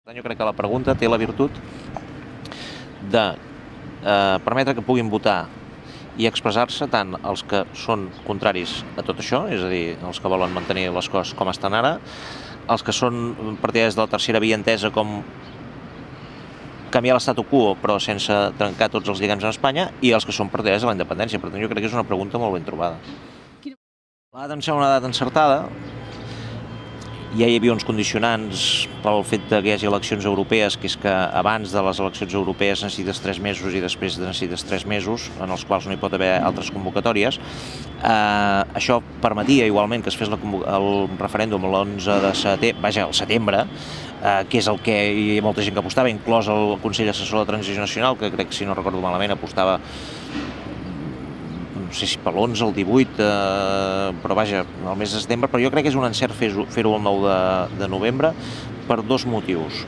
Jo crec que la pregunta té la virtut de permetre que puguin votar i expressar-se tant els que són contraris a tot això, és a dir, els que volen mantenir les coses com estan ara, els que són partidaris de la tercera via entesa com canviar l'estatu quo però sense trencar tots els lligams amb Espanya, i els que són partidaris de la independència. Per tant, jo crec que és una pregunta molt ben trobada. La data em sembla una data encertada. Ja hi havia uns condicionants pel fet que hi hagi eleccions europees, que és que abans de les eleccions europees necessites 3 mesos i després necessites 3 mesos, en els quals no hi pot haver altres convocatòries. Això permetia igualment que es fes el referèndum l'11 de setembre, vaja, al setembre, que és el que hi ha molta gent que apostava, inclòs el Consell Assessor de Transició Nacional, que crec, si no recordo malament, apostava no sé si per l'11 o el 18, però vaja, el mes de setembre, però jo crec que és un encert fer-ho el 9 de novembre per dos motius.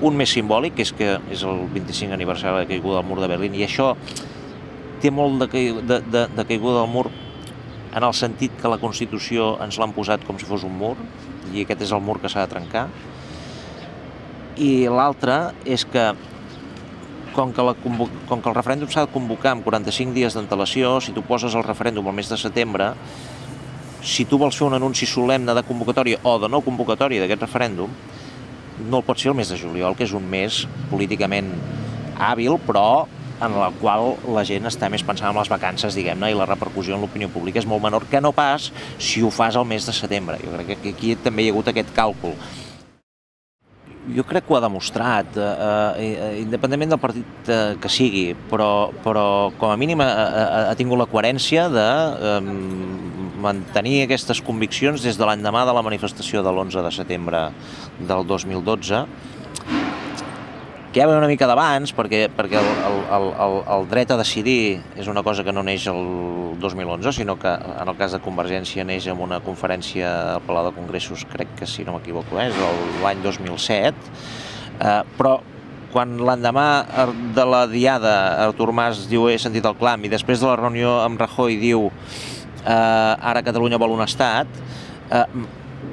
Un més simbòlic, que és el 25 aniversari de la caiguda del mur de Berlín, i això té molt de caiguda del mur en el sentit que la Constitució ens l'han posat com si fos un mur, i aquest és el mur que s'ha de trencar. I l'altre és que com que el referèndum s'ha de convocar amb 45 dies d'antelació, si tu poses el referèndum al mes de setembre, si tu vols fer un anunci solemne de convocatòria o de no convocatòria d'aquest referèndum, no el pots fer el mes de juliol, que és un mes políticament hàbil, però en el qual la gent està més pensant en les vacances, diguem-ne, i la repercussió en l'opinió pública és molt menor que no pas si ho fas al mes de setembre. Jo crec que aquí també hi ha hagut aquest càlcul. Jo crec que ho ha demostrat, independentment del partit que sigui, però com a mínim ha tingut la coherència de mantenir aquestes conviccions des de l'endemà de la manifestació de l'11 de setembre del 2012, que ja ve una mica d'abans, perquè el dret a decidir és una cosa que no neix el 2011, sinó que en el cas de Convergència neix amb una conferència al Palau de Congressos, crec que si no m'equivoco és l'any 2007, però quan l'endemà de la diada Artur Mas diu he sentit el clam, i després de la reunió amb Rajoy diu ara Catalunya vol un estat,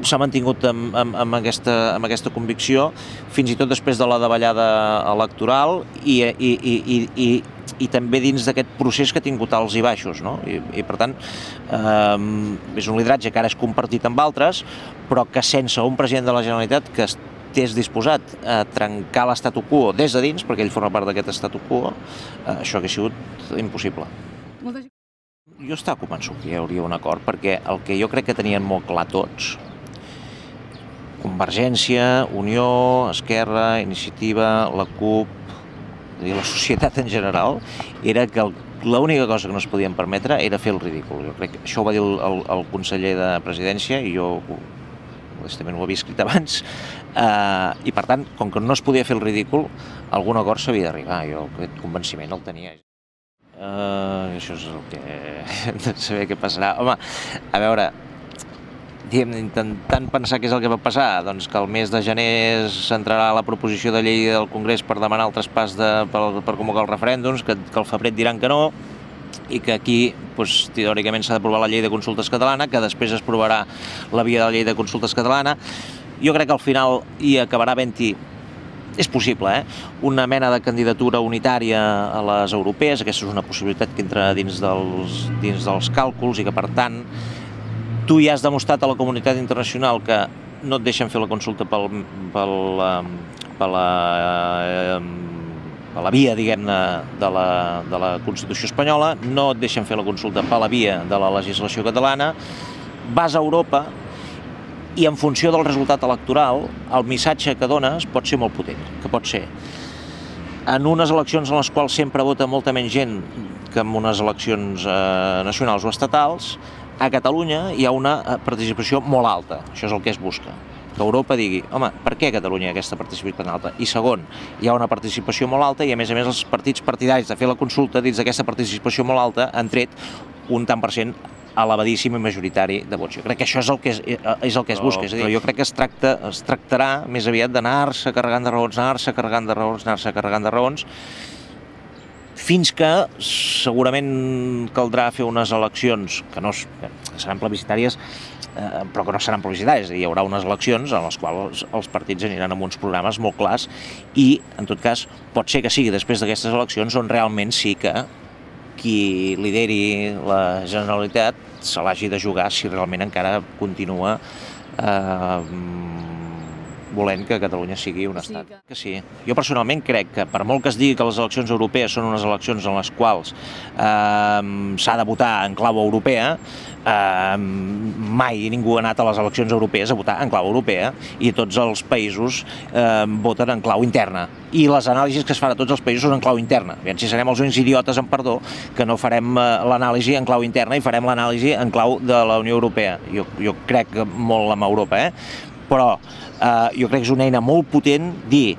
s'ha mantingut amb aquesta convicció fins i tot després de la davallada electoral i també dins d'aquest procés que ha tingut alts i baixos, no? I per tant és un lideratge que ara és compartit amb altres, però que sense un president de la Generalitat que estés disposat a trencar l'estatu quo des de dins, perquè ell forma part d'aquest estatu quo, això hauria sigut impossible. Jo estava convençut que hi hauria un acord, perquè el que jo crec que tenien molt clar tots, Convergència, Unió, Esquerra, Iniciativa, la CUP, la societat en general, era que l'única cosa que no es podien permetre era fer el ridícul. Jo crec que això ho va dir el conseller de Presidència, i jo honestament ho havia escrit abans, i per tant, com que no es podia fer el ridícul, algun acord s'havia d'arribar. Jo aquest convenciment el tenia. Això és el que hem de saber què passarà. Home, a veure, intentant pensar què és el que va passar, doncs que el mes de gener s'entrarà la proposició de llei del Congrés per demanar el traspàs per convocar els referèndums, que al febrer et diran que no, i que aquí teòricament s'ha d'aprovar la llei de consultes catalana, que després es aprovarà la via de la llei de consultes catalana. Jo crec que al final hi acabarà havent-hi, és possible, una mena de candidatura unitària a les europees. Aquesta és una possibilitat que entra dins dels càlculs i que, per tant, tu ja has demostrat a la comunitat internacional que no et deixen fer la consulta per la via, diguem-ne, de la Constitució espanyola, no et deixen fer la consulta per la via de la legislació catalana, vas a Europa i en funció del resultat electoral el missatge que dones pot ser molt potent, que pot ser en unes eleccions en les quals sempre vota molta menys gent que en unes eleccions nacionals o estatals. A Catalunya hi ha una participació molt alta, això és el que es busca, que Europa digui, home, per què a Catalunya hi ha aquesta participació tan alta? I segon, hi ha una participació molt alta i a més els partits partidaris de fer la consulta dins d'aquesta participació molt alta han tret un tant per cent elevadíssim i majoritari de vots. Jo crec que això és el que es busca, és a dir, jo crec que es tractarà més aviat d'anar-se carregant de raons, anar-se carregant de raons, fins que segurament caldrà fer unes eleccions que seran plebiscitàries però que no seran plebiscitàries. Hi haurà unes eleccions en les quals els partits aniran amb uns programes molt clars i, en tot cas, pot ser que sigui després d'aquestes eleccions on realment sí que qui lideri la Generalitat se l'hagi de jugar si realment encara continua volent que Catalunya sigui un estat. Que sí. Jo personalment crec que per molt que es digui que les eleccions europees són unes eleccions en les quals s'ha de votar en clau europea, mai ningú ha anat a les eleccions europees a votar en clau europea i tots els països voten en clau interna. I les anàlisis que es fan a tots els països són en clau interna. Si serem els únics idiotes, amb perdó, que no farem l'anàlisi en clau interna i farem l'anàlisi en clau de la Unió Europea. Jo crec molt en Europa, però jo crec que és una eina molt potent dir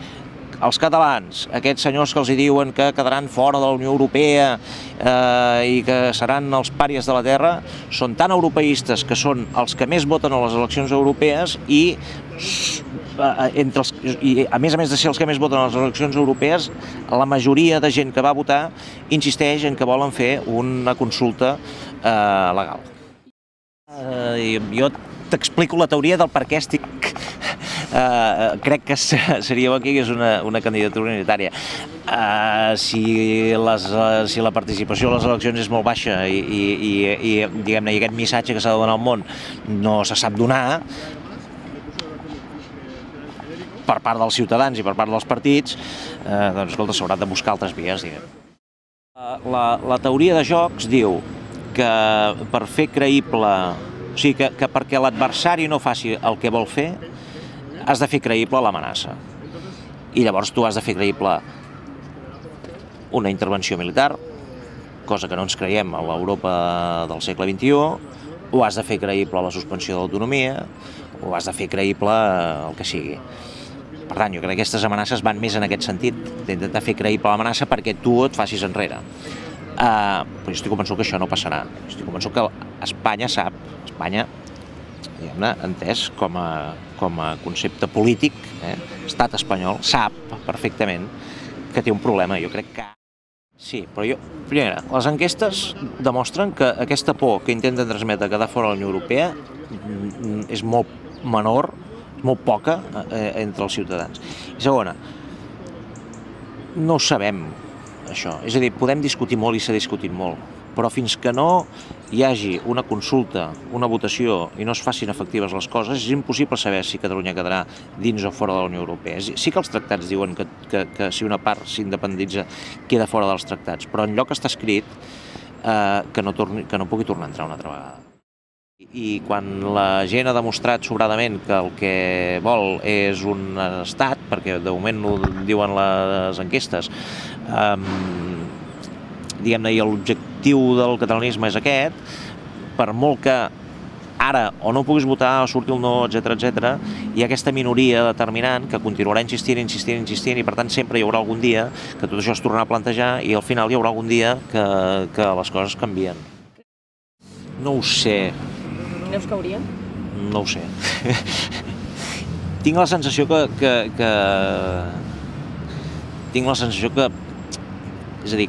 els catalans, aquests senyors que els diuen que quedaran fora de la Unió Europea i que seran els pàries de la terra, són tan europeistes que són els que més voten a les eleccions europees i a més de ser els que més voten a les eleccions europees, la majoria de gent que va votar insisteix en que volen fer una consulta legal. Jo t'explico la teoria del per què estic... crec que seria bo que hi hagués una candidatura unitària. Si la participació a les eleccions és molt baixa i diguem-ne, aquest missatge que s'ha de donar al món no se sap donar per part dels ciutadans i per part dels partits, doncs escolta, s'haurà de buscar altres vies, diguem. La teoria de jocs diu que per fer creïble, o sigui, que perquè l'adversari no faci el que vol fer, has de fer creïble l'amenaça. I llavors tu has de fer creïble una intervenció militar, cosa que no ens creiem a l'Europa del segle XXI, o has de fer creïble la suspensió de l'autonomia, o has de fer creïble el que sigui. Per tant, jo crec que aquestes amenaces van més en aquest sentit, d'intentar fer creïble l'amenaça perquè tu et facis enrere. Però jo estic convençut que això no passarà. Estic convençut que Espanya sap, Espanya, diguem-ne, entès com a concepte polític, estat espanyol, sap perfectament que té un problema. Jo crec que... Sí, però primera, les enquestes demostren que aquesta por que intenten transmetre quedar fora de la Unió Europea és molt menor, molt poca entre els ciutadans. I segona, no ho sabem, això. És a dir, podem discutir molt i s'ha discutit molt, però fins que no hi hagi una consulta, una votació i no es facin efectives les coses, és impossible saber si Catalunya quedarà dins o fora de la Unió Europea. Sí que els tractats diuen que si una part s'independitza queda fora dels tractats, però enlloc està escrit que no pugui tornar a entrar una altra vegada. I quan la gent ha demostrat sobradament que el que vol és un estat, perquè de moment ho diuen les enquestes, diguem-ne, i l'objectiu del catalanisme és aquest, per molt que ara o no puguis votar o surti el no, etc., hi ha aquesta minoria determinant que continuarà insistint, i per tant sempre hi haurà algun dia que tot això es tornarà a plantejar i al final hi haurà algun dia que les coses canvien. No ho sé. Creus que haurien? No ho sé. Tinc la sensació que... És a dir,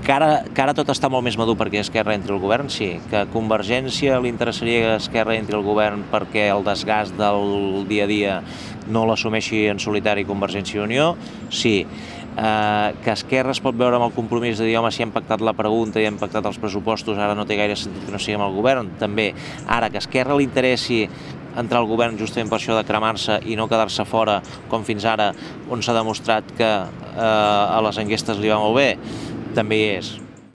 que ara tot està molt més madur perquè Esquerra entri al govern, sí. Que a Convergència li interessaria que Esquerra entri al govern perquè el desgast del dia a dia no l'assumeixi en solitari Convergència i Unió, sí. Que Esquerra es pot veure amb el compromís de dir home, si hem pactat la pregunta i hem pactat els pressupostos, ara no té gaire sentit que no siguem al govern, també. Ara, que a Esquerra li interessi entrar al govern justament per això de cremar-se i no quedar-se fora, com fins ara, on s'ha demostrat que a les enquestes li va molt bé, també hi és.